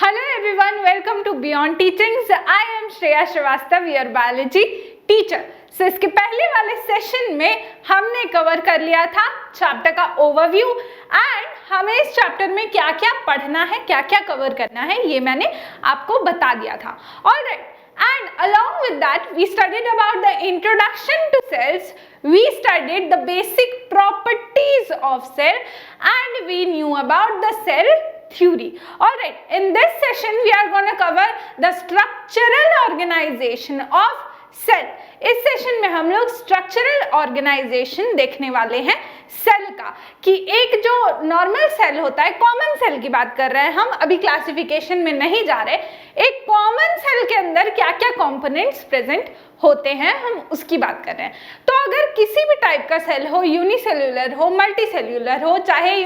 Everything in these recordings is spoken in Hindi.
Hello everyone, welcome to Beyond Teachings. I am Shreya Srivastava, your biology teacher. So इसके पहले वाले सेशन में हमने कवर कर लिया था चैप्टर का ओवरव्यू एंड हमें इस चैप्टर में क्या क्या पढ़ना है, क्या क्या कवर करना है, ये मैंने आपको बता दिया था. Alright, and along with that we studied about the introduction to cells. We studied the basic properties of cell and we knew about the cell theory. Alright, in this session we are going to cover the structural organization of cell. इस सेशन में हम लोग स्ट्रक्चरल ऑर्गेनाइजेशन देखने वाले हैं सेल का, कि एक जो नॉर्मल सेल होता है, कॉमन सेल की बात कर रहे हैं हम, अभी क्लासिफिकेशन में नहीं जा रहे. एक कॉमन सेल के अंदर क्या क्या कंपोनेंट्स प्रेजेंट होते हैं हम उसकी बात कर रहे हैं. तो अगर किसी भी टाइप का सेल हो, यूनिसेल्यूलर हो, मल्टीसेल्यूलर हो, चाहे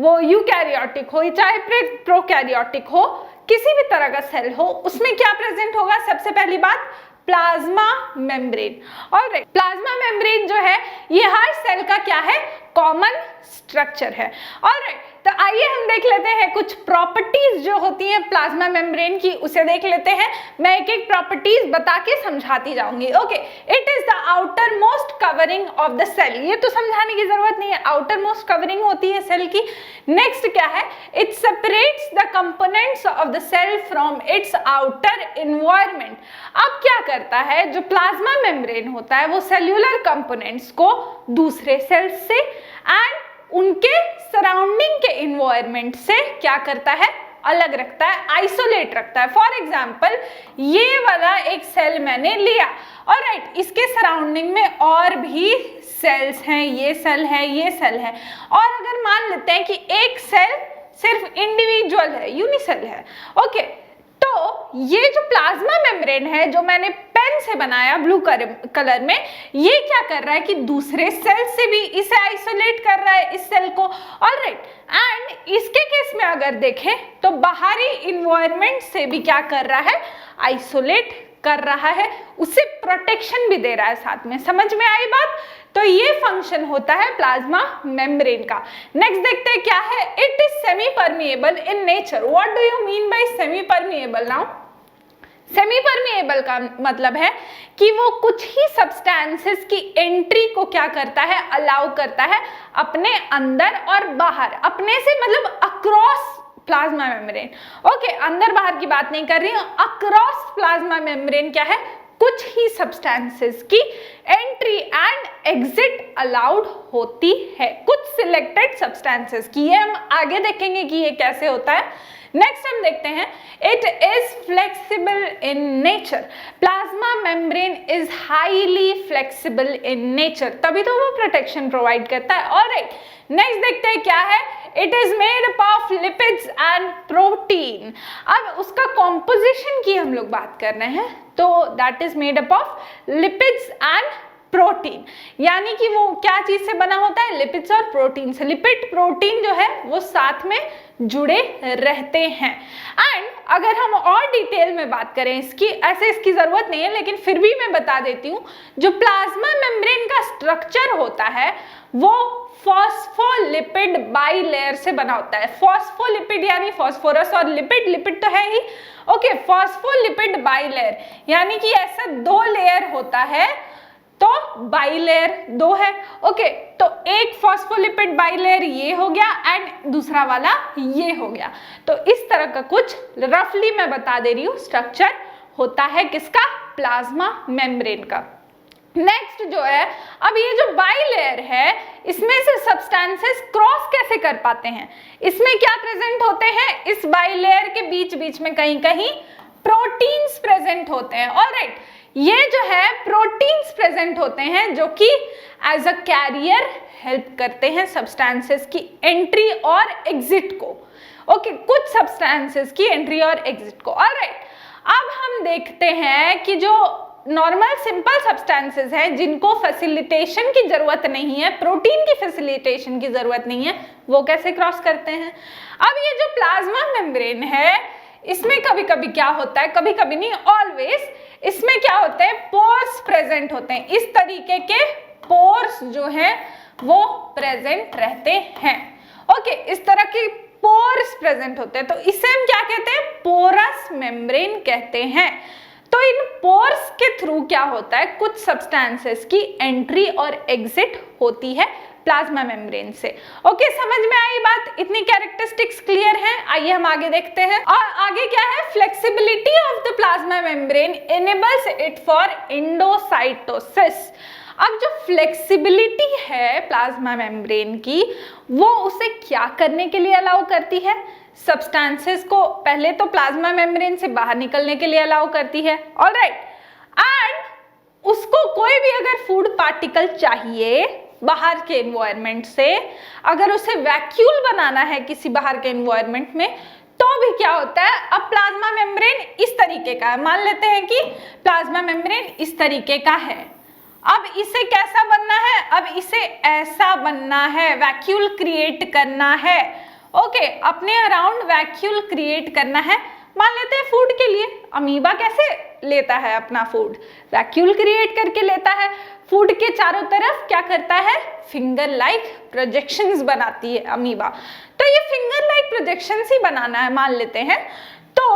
वो यूकैरियोटिक हो चाहे प्रोकैरियोटिक हो, किसी भी तरह का सेल हो, उसमें क्या प्रेजेंट होगा? सबसे पहली बात plasma membrane. Alright, plasma membrane जो है ये हर सेल का क्या है? कॉमन स्ट्रक्चर है. ऑलराइट, तो आइए हम देख लेते हैं कुछ प्रॉपर्टीज जो होती हैं प्लाज्मा मेम्ब्रेन की, उसे देख लेते हैं. मैं एक एक प्रॉपर्टीज बता के समझाती जाऊंगी. Okay, it is the outermost covering of the cell. ये तो समझाने की जरूरत नहीं है, आउटर मोस्ट कवरिंग होती है सेल की. नेक्स्ट क्या है? It separates the components of the cell from its outer environment. अब क्या करता है जो प्लाज्मा मेम्ब्रेन होता है, वो सेल्यूलर कंपोनेंट्स को दूसरे सेल्स से एंड उनके सराउंडिंग के इन्वायरमेंट से क्या करता है? अलग रखता है, आइसोलेट रखता है. फॉर एग्जाम्पल ये वाला एक सेल मैंने लिया, ऑलराइट, इसके सराउंडिंग में और भी सेल्स हैं, ये सेल है, ये सेल है. और अगर मान लेते हैं कि एक सेल सिर्फ इंडिविजुअल है, यूनिसेल है, ओके, तो ये जो प्लाज्मा मेम्ब्रेन है जो मैंने पेन से बनाया ब्लू कलर में, ये क्या कर रहा है कि दूसरे सेल से भी इसे आइसोलेट कर रहा है, इस सेल को. ऑलराइट, एंड इसके केस में अगर देखें तो बाहरी इन्वायरमेंट से भी क्या कर रहा है? आइसोलेट कर रहा है, उसे प्रोटेक्शन भी दे रहा है साथ में. समझ में आई बात? तो ये फंक्शन होता है प्लाज्मा मेम्ब्रेन का. नेक्स्ट देखते हैं क्या है. It is semi permeable in nature. What do you mean by semi permeable? Now semi permeable का मतलब है कि वो कुछ ही सब्सटेंसेस की एंट्री को क्या करता है? अलाउ करता है अपने अंदर और बाहर. अपने से मतलब अक्रॉस प्लाज्मा मेम्ब्रेन. ओके, अंदर बाहर की बात नहीं कर रही हूं, अक्रॉस प्लाज्मा मेम्ब्रेन क्या है? कुछ ही सब्सटेंसेस की एंट्री एंड एग्जिट अलाउड होती है, कुछ सिलेक्टेड सब्सटेंसेस की. ये हम आगे देखेंगे कि ये कैसे होता है. नेक्स्ट हम देखते हैं, it is flexible in nature. Plasma membrane is highly flexible in nature, तभी तो वो प्रोटेक्शन प्रोवाइड करता है. ऑलराइट, नेक्स्ट देखते हैं क्या है. It is made up of lipids and protein. अब उसका कॉम्पोजिशन की हम लोग बात कर रहे हैं, तो that is made up of lipids and protein. यानी कि वो क्या चीज से बना होता है? लिपिड्स और प्रोटीन से. लिपिड प्रोटीन जो है वो साथ में जुड़े रहते हैं. एंड अगर हम और डिटेल में बात करें इसकी, ऐसे इसकी जरूरत नहीं है लेकिन फिर भी मैं बता देती हूँ, जो प्लाज्मा मेम्ब्रेन का स्ट्रक्चर होता है वो फॉस्फोलिपिड बाइलेयर से बना होता है. फॉस्फोलिपिड यानी फॉस्फोरस और लिपिड, लिपिड तो है ही. ओके, फॉस्फोलिपिड बाइलेयर यानी कि ऐसा दो लेयर होता है, तो बाइलेयर दो है. ओके, तो एक फॉस्फोलिपिड बाइलेयर ये हो गया एंड दूसरा वाला ये हो गया. तो इस तरह का कुछ रफली मैं बता दे रही हूँ स्ट्रक्चर होता है किसका? प्लाज्मा मेम्ब्रेन का. नेक्स्ट जो है, अब ये जो बाइलेयर है इसमें से सब्सटेंसेस क्रॉस कैसे कर पाते हैं? इसमें क्या प्रेजेंट होते हैं? इस बाइलेयर के बीच बीच में कहीं कहीं प्रोटीन्स प्रेजेंट होते हैं. ऑलराइट, ये जो है प्रोटीन्स प्रेजेंट होते हैं जो कि एज अ कैरियर हेल्प करते हैं सब्सटेंसेस की एंट्री और एग्जिट को. ओके, कुछ सब्सटेंसेस की एंट्री और एग्जिट को. ऑलराइट, अब हम देखते हैं कि जो नॉर्मल सिंपल सब्सटेंसेस हैं जिनको फैसिलिटेशन की जरूरत नहीं है, प्रोटीन की फैसिलिटेशन की जरूरत नहीं है, वो कैसे क्रॉस करते हैं. अब ये जो प्लाज्मा मेम्ब्रेन है इसमें कभी कभी क्या होता है, कभी कभी नहीं, ऑलवेज इसमें क्या होते हैं? पोर्स प्रेजेंट होते हैं. इस तरीके के पोर्स जो हैं वो प्रेजेंट रहते हैं. ओके, इस तरह की पोर्स प्रेजेंट होते हैं, तो इसे हम क्या कहते हैं? पोर मेम्ब्रेन कहते हैं। तो इन पोर्स के थ्रू क्या होता है, कुछ सब्सटेंसेस की एंट्री और एग्जिट होती है प्लाज्मा मेम्ब्रेन से। ओके, समझ में आई बात? इतनी कैरेक्टरिस्टिक्स क्लियर हैं। आइए हम आगे देखते हैं। और आगे क्या है, flexibility of the plasma membrane enables it for endocytosis. अब जो फ्लेक्सिबिलिटी है प्लाज्मा मेम्ब्रेन की, वो उसे क्या करने के लिए अलाउ करती है, सब्सटेंसेस को पहले तो प्लाज्मा मेम्ब्रेन से बाहर निकलने के लिए अलाउ करती है, ऑलराइट। एंड उसको कोई भी अगर फूड पार्टिकल चाहिए बाहर के एनवायरनमेंट से, अगर उसे वैक्यूल बनाना है किसी बाहर के एनवायरनमेंट में, तो भी क्या होता है, अब प्लाज्मा मेम्ब्रेन इस तरीके का है, मान लेते हैं कि प्लाज्मा मेम्ब्रेन इस तरीके का है। अब इसे कैसा बनना है, अब इसे ऐसा बनना है, वैक्यूल क्रिएट करना है। ओके, अपने अराउंड वैक्यूल क्रिएट करना है। मान लेते हैं फूड के लिए, अमीबा कैसे लेता है अपना फूड, वैक्यूल क्रिएट करके लेता है। फूड के चारों तरफ क्या करता है, फिंगर लाइक प्रोजेक्शंस बनाती है अमीबा। तो ये फिंगर लाइक प्रोजेक्शंस ही बनाना है मान लेते हैं। तो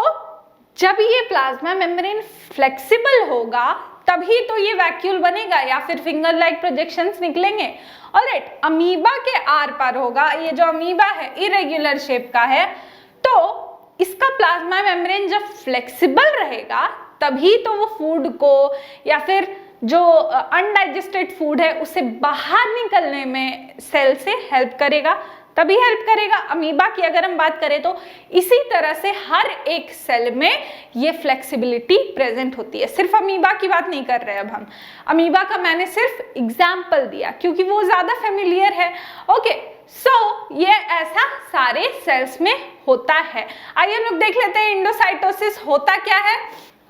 जब ये प्लाज्मा मेम्ब्रेन फ्लेक्सिबल होगा तभी तो ये वैक्यूल बनेगा या फिर फिंगर लाइक प्रोजेक्शंस निकलेंगे। ऑलराइट, अमीबा के आर पार होगा, ये जो अमीबा है इरेगुलर शेप का है, तो इसका प्लाज्मा मेम्ब्रेन जब फ्लेक्सिबल रहेगा तभी तो वो फूड को या फिर जो अनडाइजेस्टेड फूड है उसे बाहर निकलने में सेल से हेल्प करेगा, तभी हेल्प करेगा। अमीबा की अगर हम बात करें तो इसी तरह से हर एक सेल में ये फ्लेक्सिबिलिटी प्रेजेंट होती है। सिर्फ अमीबा की बात नहीं कर रहे अब हम, अमीबा का मैंने सिर्फ एग्जाम्पल दिया क्योंकि वो ज्यादा फेमिलियर है। ओके, सो ये ऐसा सारे सेल्स में होता है। आइए हम लोग देख लेते हैं एंडोसाइटोसिस होता क्या है।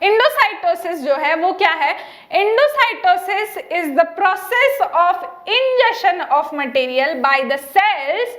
एंडोसाइटोसिस जो है वो क्या है, endocytosis is the process of injection of material by the cells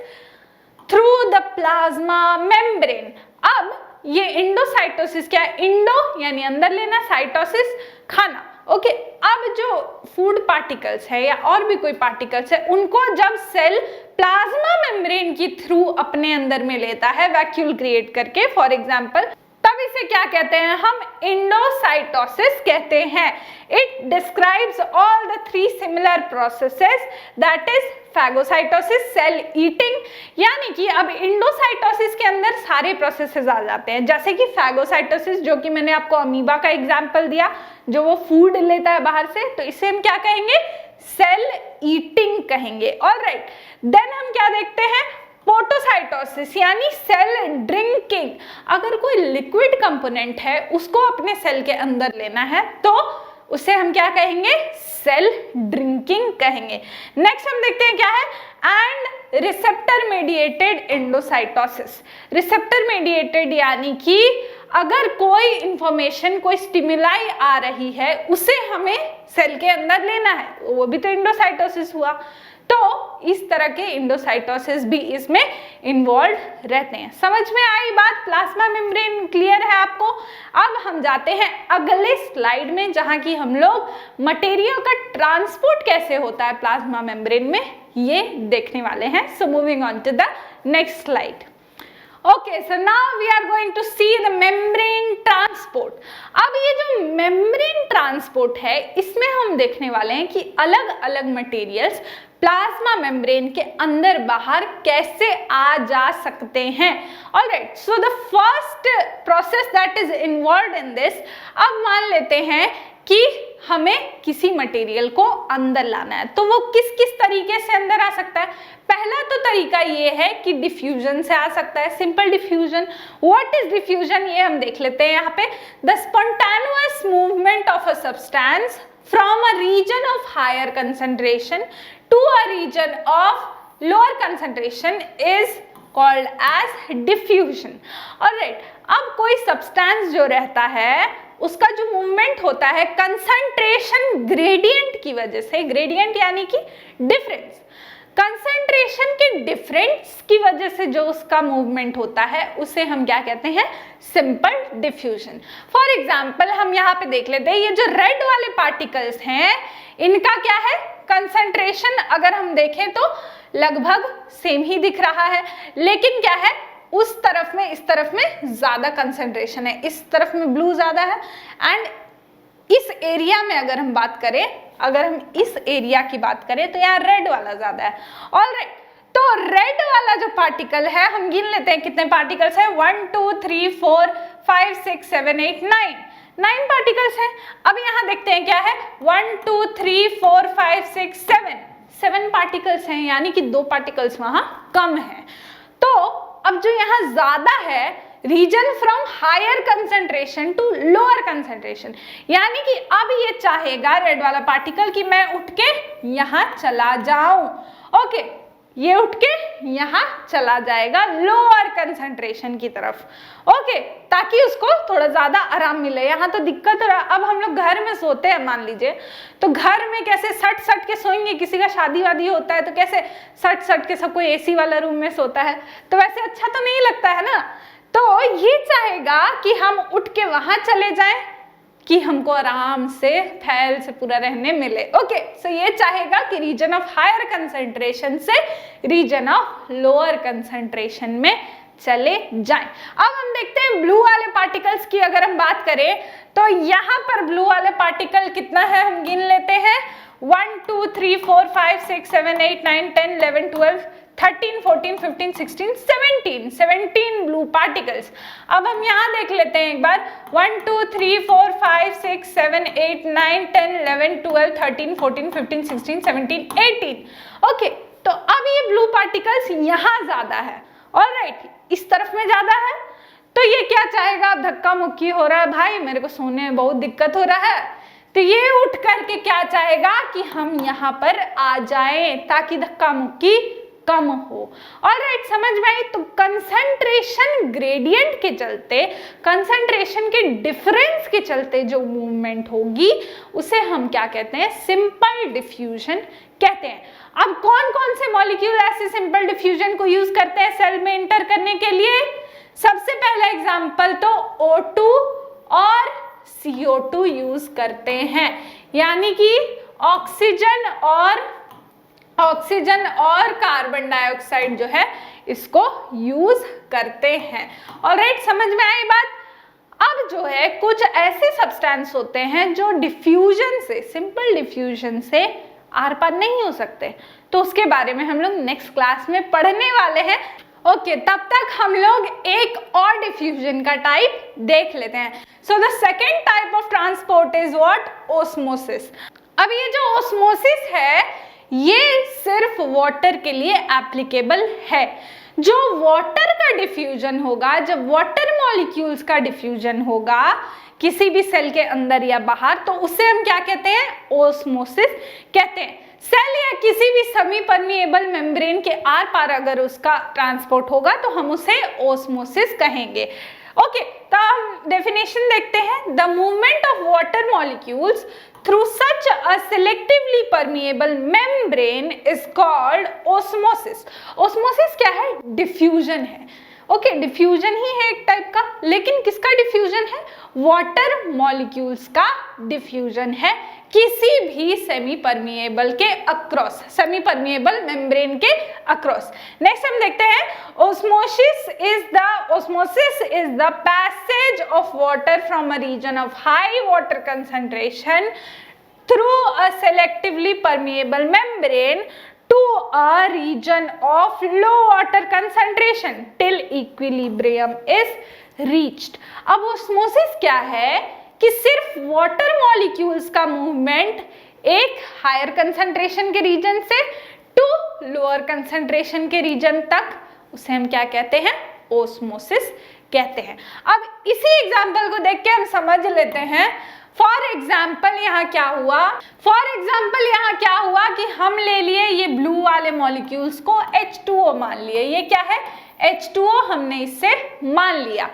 through the plasma membrane. अब ये एंडोसाइटोसिस क्या है, इंडो यानी अंदर लेना, साइटोसिस खाना। ओके, अब जो फूड पार्टिकल्स है या और भी कोई पार्टिकल्स है, उनको जब सेल प्लाज्मा मेम्ब्रेन की थ्रू अपने अंदर में लेता है वैक्यूल क्रिएट करके, फॉर एग्जाम्पल, तब इसे क्या कहते हैं, हम एंडोसाइटोसिस कहते हैं। It describes all the three similar processes, that is phagocytosis, cell eating, यानी कि अब एंडोसाइटोसिस के अंदर सारे प्रोसेसेस आ जाते हैं। जैसे कि फैगोसाइटोसिस जो कि मैंने आपको अमीबा का एग्जांपल दिया, जो वो फूड लेता है बाहर से, तो इसे हम क्या कहेंगे, सेल ईटिंग कहेंगे। ऑलराइट, देन हम क्या देखते हैं, पोटोसाइटोसिस यानी सेल ड्रिंकिंग। अगर कोई लिक्विड कंपोनेंट है उसको अपने सेल के अंदर लेना है तो उसे हम क्या कहेंगे, सेल ड्रिंकिंग कहेंगे। नेक्स्ट हम देखते हैं क्या है, and receptor mediated endocytosis. Receptor mediated यानी कि अगर कोई इंफॉर्मेशन, कोई स्टिमुलाई आ रही है उसे हमें सेल के अंदर लेना है, वो भी तो एंडोसाइटोसिस हुआ। तो इस तरह के एंडोसाइटोसिस भी इसमें इन्वॉल्व रहते हैं। समझ में आई बात, प्लाज्मा मेम्ब्रेन क्लियर है आपको। अब हम जाते हैं अगले स्लाइड में जहां की हम लोग मटेरियल का ट्रांसपोर्ट कैसे होता है प्लाज्मा मेम्ब्रेन में ये देखने वाले हैं। So moving on to the next slide. Okay, so now we are going to see the membrane transport. अब ये जो membrane transport है इसमें हम देखने वाले हैं कि अलग अलग मटेरियल्स प्लाज्मा मेम्ब्रेन के अंदर बाहर कैसे आ जा सकते हैं। Alright, so the first process that is involved in this, अब मान लेते हैं कि हमें किसी मटेरियल को अंदर लाना है, तो वो किस किस तरीके से अंदर आ सकता है। पहला तो तरीका ये है कि डिफ्यूजन से आ सकता है, simple diffusion. What is diffusion, ये हम देख लेते हैं यहाँ पे। The spontaneous movement of a substance from a region of higher concentration to a region of lower concentration is called as diffusion. Alright, अब कोई सब्सटेंस जो रहता है उसका जो मूवमेंट होता है कंसंट्रेशन ग्रेडियंट की वजह से, ग्रेडियंट यानी कि डिफरेंस, कंसंट्रेशन के डिफरेंस की वजह से जो उसका मूवमेंट होता है उसे हम क्या कहते हैं, सिंपल डिफ्यूजन। फॉर एग्जाम्पल हम यहाँ पे देख लेते हैं, ये जो रेड वाले पार्टिकल्स हैं इनका क्या है, कंसंट्रेशन अगर हम देखें तो लगभग सेम ही दिख रहा है, लेकिन क्या है उस तरफ में इस तरफ में ज्यादा कंसंट्रेशन है, इस तरफ में ब्लू ज्यादा है, एंड इस एरिया में अगर हम बात करें, अगर हम इस एरिया की बात करें तो यहाँ रेड वाला ज्यादा है। ऑलराइट, तो रेड वाला जो पार्टिकल है, हम गिन लेते हैं कितने पार्टिकल्स है, 1 2 3 4 5 6 7 8 9 पार्टिकल्स हैं। अब यहाँ देखते हैं क्या है, 1 2 3 4 5 6 7 पार्टिकल्स हैं, यानी कि 2 पार्टिकल्स वहां कम है। तो अब जो यहाँ ज्यादा है, region from higher concentration to lower concentration, यानी कि अब ये चाहेगा रेड वाला पार्टिकल कि मैं उठ के यहाँ चला जाऊं। ओके, ये उठ के यहाँ चला जाएगा लोअर कंसंट्रेशन की तरफ। ओके, ताकि उसको थोड़ा ज्यादा आराम मिले। यहाँ तो दिक्कत हो रहा, अब हम लोग घर में सोते हैं मान लीजिए, तो घर में कैसे सट सट के सोएंगे, किसी का शादी वादी होता है तो कैसे सट सट के सब कोई एसी वाला रूम में सोता है, तो वैसे अच्छा तो नहीं लगता है ना। तो ये चाहेगा कि हम उठ के वहां चले जाएं, कि हमको आराम से फैल से पूरा रहने मिले। ओके, सो ये चाहेगा कि रीजन ऑफ हायर कंसंट्रेशन से रीजन ऑफ लोअर कंसंट्रेशन में चले जाएं। अब हम देखते हैं ब्लू वाले पार्टिकल्स की अगर हम बात करें, तो यहाँ पर ब्लू वाले पार्टिकल कितना है, हम गिन लेते हैं, 1 2 3 4 5 6 7 8 9 10 11 12 13 14 15 16 17 ब्लू पार्टिकल्स। अब हम यहाँ देख लेते हैं एक बार, 1 2 3 4 5 6 7 8 9 10 11 12 13 14 15 16 17 18। ओके, तो अब ये ब्लू पार्टिकल्स यहाँ ज्यादा है। ऑलराइट, इस तरफ में ज्यादा है, तो ये क्या चाहेगा, अब धक्का मुक्की हो रहा है भाई, मेरे को सोने में बहुत दिक्कत हो रहा है, तो ये उठ करके क्या चाहेगा कि हम यहाँ पर आ जाएं ताकि धक्का मुक्की कम हो। ऑलराइट, समझ में आई। तो कंसंट्रेशन ग्रेडियंट के चलते, कंसंट्रेशन के डिफरेंस के चलते जो मूवमेंट होगी उसे हम क्या कहते हैं, सिंपल डिफ्यूजन कहते हैं। अब कौन कौन से मॉलिक्यूल ऐसे सिंपल डिफ्यूजन को यूज करते हैं सेल में इंटर करने के लिए? सबसे पहला एग्जांपल तो O2 और CO2 यूज करते हैं, यानी कि ऑक्सीजन और कार्बन डाइऑक्साइड जो है इसको यूज करते हैं। ऑलराइट, समझ में आई बात। अब जो है कुछ ऐसे सब्सटेंस होते हैं जो डिफ्यूजन से, सिंपल डिफ्यूजन से आर पार नहीं हो सकते, तो उसके बारे में हम लोग नेक्स्ट क्लास में पढ़ने वाले हैं। ओके, तब तक हम लोग एक और डिफ्यूजन का टाइप देख लेते हैं। So the second type of transport is what, osmosis. अब ये जो ओस्मोसिस है ये सिर्फ वाटर के लिए एप्लीकेबल है। जो वाटर का डिफ्यूजन होगा, जब वाटर मॉलिक्यूल्स का डिफ्यूजन होगा किसी भी सेल के अंदर या बाहर, तो उसे हम क्या कहते हैं, ओस्मोसिस कहते हैं। सेल या किसी भी सेमी परमिएबल मेम्ब्रेन के आर पार अगर उसका ट्रांसपोर्ट होगा तो हम उसे ओस्मोसिस कहेंगे। ओके, तो हम डेफिनेशन देखते हैं। The movement of water molecules through such a selectively permeable membrane is called osmosis। osmosis क्या है, डिफ्यूजन है। ओके, डिफ्यूजन ही है एक टाइप का, लेकिन किसका डिफ्यूजन है, वाटर मॉलिक्यूल्स का डिफ्यूजन है किसी भी सेमी परमिएबल के अक्रॉस, सेमी परमिएबल मेम्ब्रेन के अक्रॉस। नेक्स्ट हम देखते हैं, osmosis is the passage of water from a region of high water concentration through a selectively permeable membrane to a region of low water concentration till equilibrium is reached। अब osmosis क्या है कि सिर्फ वाटर मॉलिक्यूल्स का मूवमेंट एक हायर कंसंट्रेशन के रीजन से टू लोअर कंसंट्रेशन के रीजन तक, उसे हम क्या कहते हैं, ओस्मोसिस कहते हैं। अब इसी एग्जांपल को देख के हम समझ लेते हैं। फॉर एग्जाम्पल यहाँ क्या हुआ कि हम ले लिए ये ब्लू वाले मॉलिक्यूल्स को H2O मान लिए। ये क्या है, H2O हमने इससे मान लिया,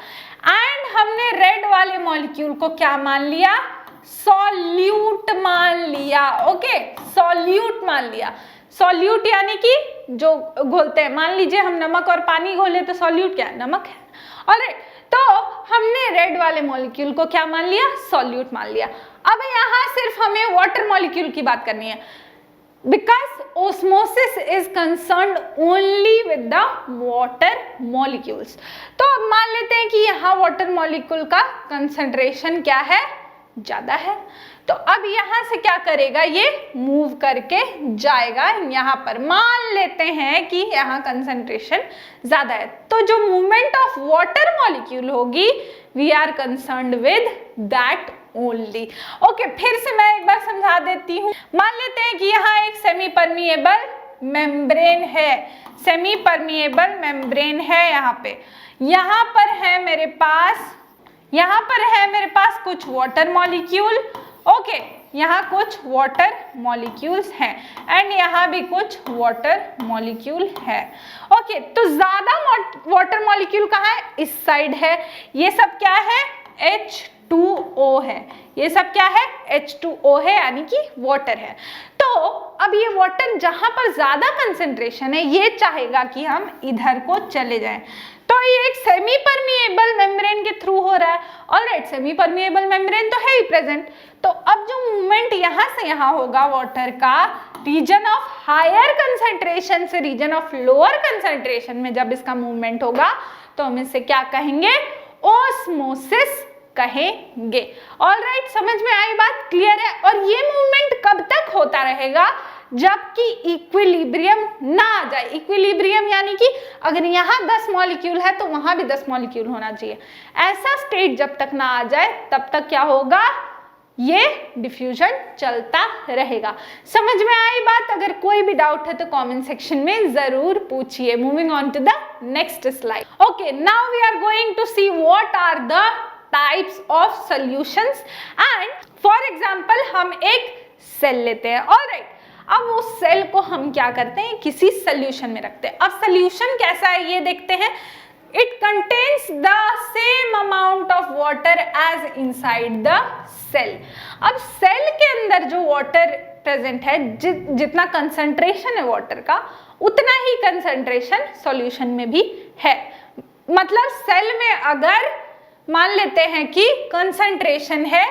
एंड हमने रेड वाले मॉलिक्यूल को क्या मान लिया, सॉल्यूट मान लिया। ओके, सॉल्यूट मान लिया। सॉल्यूट यानी कि जो घोलते हैं, मान लीजिए हम नमक और पानी घोले तो सॉल्यूट क्या है, नमक है। ऑलराइट, तो हमने रेड वाले मॉलिक्यूल को क्या मान लिया, सॉल्यूट मान लिया। अब यहाँ सिर्फ हमें वाटर मॉलिक्यूल की बात करनी है। because osmosis is concerned only with the water molecules. तो अब मान लेते हैं कि यहाँ वाटर मॉलिक्यूल का कंसंट्रेशन क्या है, ज्यादा है, तो अब यहाँ से क्या करेगा, ये मूव करके जाएगा यहाँ पर। मान लेते हैं कि यहाँ कंसंट्रेशन ज्यादा है, तो जो मूवमेंट ऑफ वाटर मॉलिक्यूल होगी we are concerned with that only. Okay, फिर से मैं एक बार समझा देती हूँ। मान लेते हैं कि यहाँ एक सेमी परमिएबल मेम्ब्रेन है, सेमी परमिएबल मेम्ब्रेन है यहाँ पे, यहाँ पर है मेरे पास कुछ वाटर मॉलिक्यूल। ओके, यहाँ कुछ वाटर मॉलिक्यूल्स हैं एंड यहाँ भी कुछ वाटर मॉलिक्यूल है। ओके, तो ज्यादा वाटर मॉलिक्यूल कहाँ है, इस साइड है। ये सब क्या है, H2O है, ये सब क्या है, H2O है, यानी कि वाटर है। तो अब ये वाटर जहां पर ज्यादा कंसंट्रेशन है, ये चाहेगा कि हम इधर को चले जाएं, तो ये एक सेमी परमिएबल मेम्ब्रेन के थ्रू हो रहा है। ऑलराइट, सेमी परमिएबल मेम्ब्रेन तो है ही प्रेजेंट, तो अब जो मूवमेंट यहाँ से यहाँ होगा वाटर का, रीजन ऑफ हायर कंसंट्रेशन से रीजन ऑफ लोअर कंसंट्रेशन में जब इसका मूवमेंट होगा तो हम इसे क्या कहेंगे, ओस्मोसिस कहेंगे। ऑलराइट, समझ में आई बात, क्लियर है। और ये मूवमेंट कब तक होता रहेगा, जबकि इक्विलिब्रियम ना आ जाए। इक्विलिब्रियम यानी कि अगर यहाँ 10 मॉलिक्यूल है तो वहां भी 10 मॉलिक्यूल होना चाहिए, ऐसा स्टेट जब तक ना आ जाए तब तक क्या होगा, ये डिफ्यूजन चलता रहेगा। समझ में आई बात? अगर कोई भी डाउट है तो कमेंट सेक्शन में जरूर पूछिए। Moving on to the next slide. Okay, now we are going to see what are the types of solutions and for example हम एक सेल लेते हैं। ऑलराइट, अब उस सेल को हम क्या करते हैं, किसी सॉल्यूशन में रखते हैं। अब सॉल्यूशन कैसा है ये देखते हैं। It contains the same amount of water as inside the cell. अब सेल के अंदर जो वाटर प्रेजेंट है, जितना कंसंट्रेशन है वाटर का, उतना ही कंसंट्रेशन सॉल्यूशन में भी है। मतलब सेल में अगर मान लेते हैं कि कंसंट्रेशन है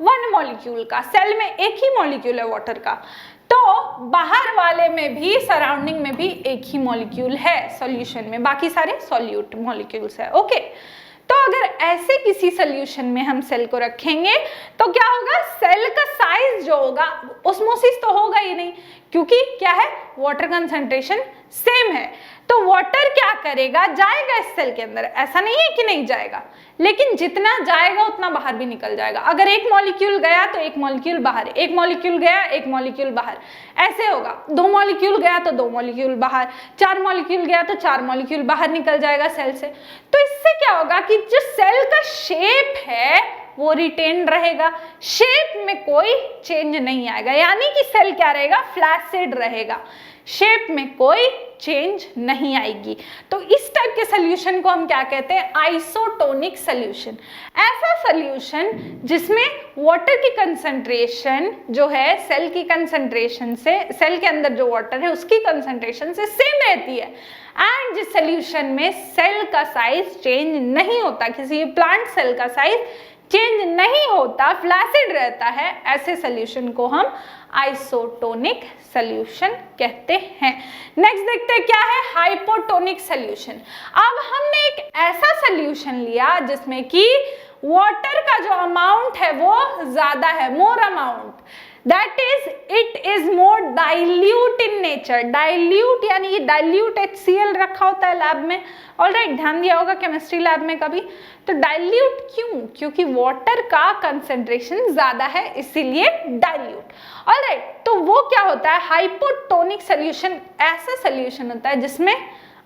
1 मॉलिक्यूल का, सेल में एक ही मॉलिक्यूल है वाटर का, तो बाहर वाले में भी, सराउंडिंग में भी एक ही मॉलिक्यूल है सॉल्यूशन में, बाकी सारे सॉल्यूट मॉलिक्यूल्स है। ओके, तो अगर ऐसे किसी सॉल्यूशन में हम सेल को रखेंगे तो क्या होगा, सेल का साइज जो होगा, ऑस्मोसिस तो होगा ही नहीं, क्योंकि क्या है, वाटर कंसंट्रेशन सेम है। तो वाटर क्या करेगा, जाएगा इस सेल के अंदर, ऐसा नहीं है कि नहीं जाएगा, लेकिन जितना जाएगा उतना बाहर भी निकल जाएगा। अगर एक मॉलिक्यूल गया तो एक मॉलिक्यूल बाहर, एक मॉलिक्यूल गया एक मॉलिक्यूल बाहर, ऐसे होगा। 2 मॉलिक्यूल गया तो 2 मॉलिक्यूल बाहर, 4 मॉलिक्यूल गया तो 4 मॉलिक्यूल बाहर निकल जाएगा सेल से। तो इससे क्या होगा कि जो सेल का शेप है वो रिटेन रहेगा, शेप में कोई चेंज नहीं आएगा, यानी कि सेल क्या रहेगा, फ्लैसिड रहेगा, शेप में कोई चेंज नहीं आएगी। तो इस टाइप के सॉल्यूशन को हम क्या कहते हैं, आइसोटोनिक सॉल्यूशन। ऐसा सॉल्यूशन जिसमें वाटर की कंसंट्रेशन जो है सेल की कंसंट्रेशन से, सेल के अंदर जो वाटर है उसकी कंसंट्रेशन से सेम रहती है, एंड जिस सॉल्यूशन में सेल का साइज चेंज नहीं होता, किसी प्लांट सेल का साइज चेंज नहीं होता, फ्लैसिड रहता है, ऐसे सॉल्यूशन को हम आइसोटोनिक सॉल्यूशन कहते हैं। नेक्स्ट देखते हैं क्या है, हाइपोटोनिक सॉल्यूशन। अब हमने एक ऐसा सॉल्यूशन लिया जिसमें कि वाटर का जो अमाउंट है वो ज्यादा है, more amount, that is it is more dilute in nature. Dilute यानी ये डाइल्यूट HCl रखा होता है लैब में, ऑलराइट, ध्यान दिया होगा केमिस्ट्री लैब में कभी। तो डाइल्यूट क्यों, क्योंकि वाटर का कंसंट्रेशन ज्यादा है इसीलिए डाइल्यूट। ऑलराइट, तो वो क्या होता है, हाइपोटोनिक सॉल्यूशन ऐसा सॉल्यूशन होता है जिसमें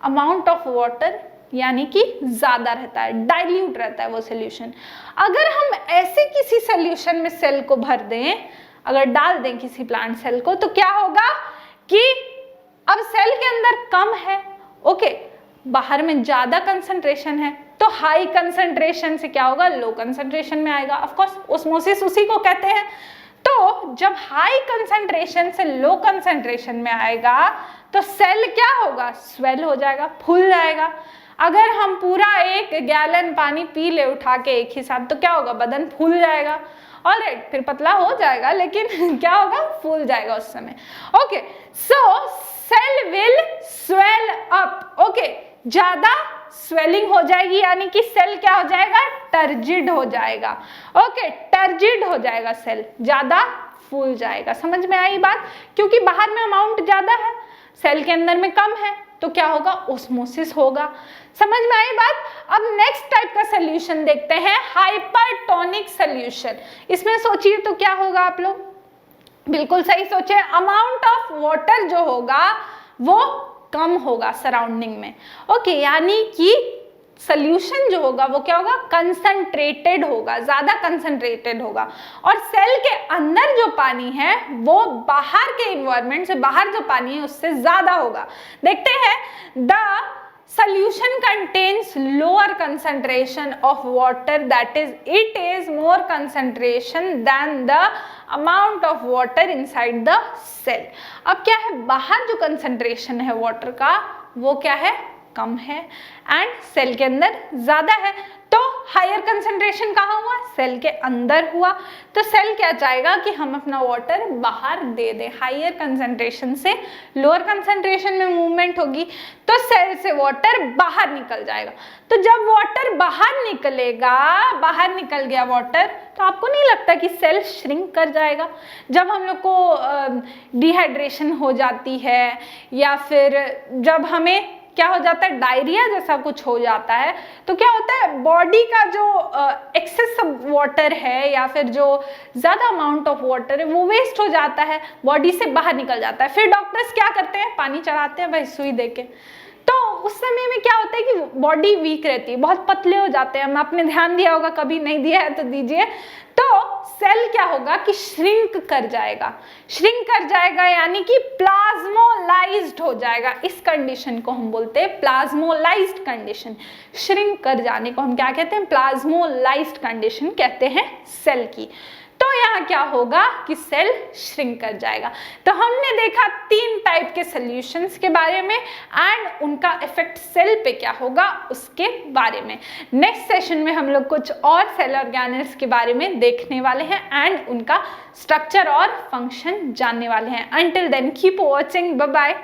अमाउंट ऑफ वाटर यानी कि ज्यादा रहता है, डाइल्यूट रहता है वो सॉल्यूशन। अगर हम ऐसे किसी सॉल्यूशन में सेल को भर दें, अगर डाल दें किसी प्लांट सेल को, तो क्या होगा कि अब सेल के अंदर कम है, ओके, बाहर में ज्यादा कंसंट्रेशन है, तो हाई कंसंट्रेशन से क्या होगा, लो कंसंट्रेशन में आएगा। ऑफ कोर्स ऑस्मोसिस उसी को कहते हैं। तो जब हाई कंसंट्रेशन से लो कंसंट्रेशन में आएगा तो सेल क्या होगा, स्वेल हो जाएगा, फूल जाएगा। अगर हम पूरा 1 गैलन पानी पी ले उठा के एक ही साथ तो क्या होगा, बदन फूल जाएगा। ऑलराइट, फिर पतला हो जाएगा लेकिन क्या होगा, फूल जाएगा उस समय। Okay, so cell will swell up. Okay, ज्यादा स्वेलिंग हो जाएगी यानी कि सेल क्या हो जाएगा, टर्जिड हो जाएगा। ओके, टर्जिड हो जाएगा, सेल ज्यादा फूल जाएगा। समझ में आई बात, क्योंकि बाहर में अमाउंट ज्यादा है, सेल के अंदर में कम है, तो क्या होगा, ओस्मोसिस होगा। समझ में आई बात। अब नेक्स्ट टाइप का सोल्यूशन देखते हैं, हाइपरटोनिक सोल्यूशन। इसमें सोचिए तो क्या होगा, आप लोग बिल्कुल सही सोचे, अमाउंट ऑफ वाटर जो होगा वो कम होगा सराउंडिंग में। ओके, यानी कि सोल्यूशन जो होगा वो क्या होगा, कंसंट्रेटेड होगा, ज्यादा कंसंट्रेटेड होगा। और सेल के अंदर जो पानी है वो बाहर के इन्वायरमेंट से बाहर जो पानी है उससे ज्यादा होगा। देखते हैं, the solution contains lower concentration of water, that is it is more concentration than the amount of water inside the cell। अब क्या है, बाहर जो concentration है water का वो क्या है, कम है, एंड सेल के अंदर ज्यादा है। तो हायर कंसंट्रेशन कहाँ हुआ, सेल के अंदर हुआ। तो सेल क्या चाहेगा कि हम अपना वाटर बाहर दे दें, हायर कंसंट्रेशन से लोअर कंसंट्रेशन में मूवमेंट होगी तो सेल से वाटर बाहर निकल जाएगा। तो जब वाटर बाहर निकलेगा, बाहर निकल गया वाटर, तो आपको नहीं लगता कि सेल श्रिंक कर जाएगा। जब हम लोग को डिहाइड्रेशन हो जाती है या फिर जब हमें क्या हो जाता है, डायरिया जैसा कुछ हो जाता है, तो क्या होता है, बॉडी का जो एक्सेस वाटर है या फिर जो ज़्यादा अमाउंट ऑफ वाटर है वो वेस्ट हो जाता है, बॉडी से बाहर निकल जाता है। फिर डॉक्टर्स क्या करते हैं, पानी चढ़ाते हैं भाई सुई दे के। तो उस समय में क्या होता है कि बॉडी वीक रहती है, बहुत पतले हो जाते हैं। आपने ध्यान दिया होगा, कभी नहीं दिया है तो दीजिए। तो सेल क्या होगा कि श्रिंक कर जाएगा, श्रिंक कर जाएगा यानी कि प्लाज्मोलाइज्ड हो जाएगा। इस कंडीशन को हम बोलते हैं प्लाज्मोलाइज्ड कंडीशन। श्रिंक कर जाने को हम क्या कहते हैं, प्लाज्मोलाइज्ड कंडीशन कहते हैं सेल की। तो यहाँ क्या होगा कि सेल श्रिंक कर जाएगा। तो हमने देखा 3 टाइप के सॉल्यूशंस के बारे में एंड उनका इफेक्ट सेल पे क्या होगा उसके बारे में। नेक्स्ट सेशन में हम लोग कुछ और सेल ऑर्गेनेल्स के बारे में देखने वाले हैं एंड उनका स्ट्रक्चर और फंक्शन जानने वाले हैं। Until then keep watching, bye bye.